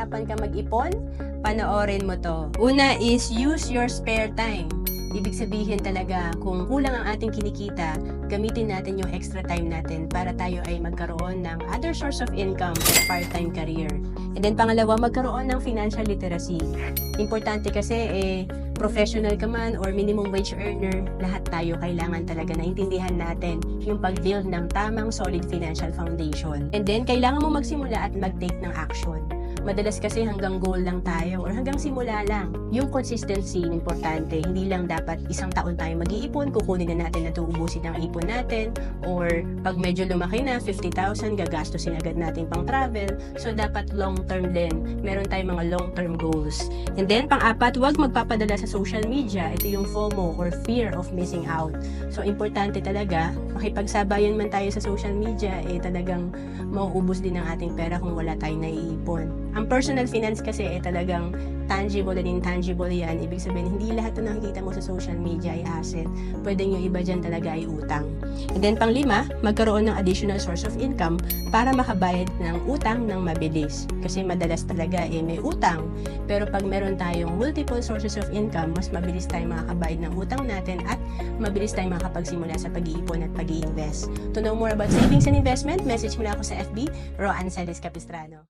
nahihirapan ka mag-ipon, panoorin mo to. Una is use your spare time. Ibig sabihin talaga, kung kulang ang ating kinikita, gamitin natin yung extra time natin para tayo ay magkaroon ng other source of income or part-time career. And then pangalawa, magkaroon ng financial literacy. Importante kasi professional ka man or minimum wage earner, lahat tayo kailangan talaga naintindihan natin yung pag-build ng tamang solid financial foundation. And then, kailangan mo magsimula at mag-take ng action. Madalas kasi hanggang goal lang tayo or hanggang simula lang. Yung consistency, importante. Hindi lang dapat isang taon tayo mag-iipon, kukunin na natin na tuubusin ang ipon natin, or pag medyo lumaki na, 50,000, gagastusin agad natin pang travel. So, dapat long-term din. Meron tayong mga long-term goals. And then, pang-apat, huwag magpapadala sa social media. Ito yung FOMO or fear of missing out. So, importante talaga, makipagsabayan man tayo sa social media, talagang mauubos din ang ating pera kung wala tayong naiipon. Ang personal finance kasi talagang tangible and intangible yan. Ibig sabihin, hindi lahat na nakikita mo sa social media ay asset. Pwede yung iba dyan talaga ay utang. And then pang-lima, magkaroon ng additional source of income para makabayad ng utang ng mabilis. Kasi madalas talaga may utang. Pero pag meron tayong multiple sources of income, mas mabilis tayong makakabayad ng utang natin at mabilis tayong makakapagsimula sa pag-iipon at pag-i-invest. To know more about savings and investment, message mo na ako sa FB, Roan Celis Capistrano.